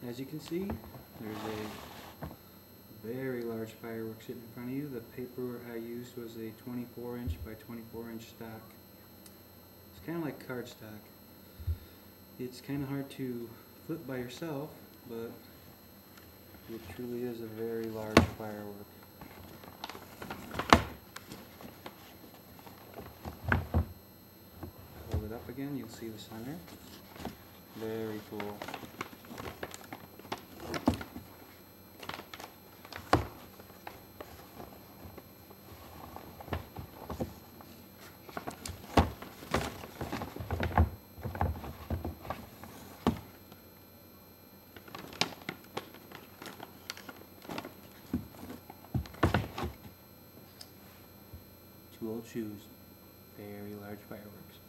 As you can see, there's a very large firework sitting in front of you. The paper I used was a 24-inch by 24-inch stock. It's kind of like cardstock. It's kind of hard to flip by yourself, but it truly is a very large firework. Hold it up again, you'll see the center. Very cool. Two old shoes, very large fireworks.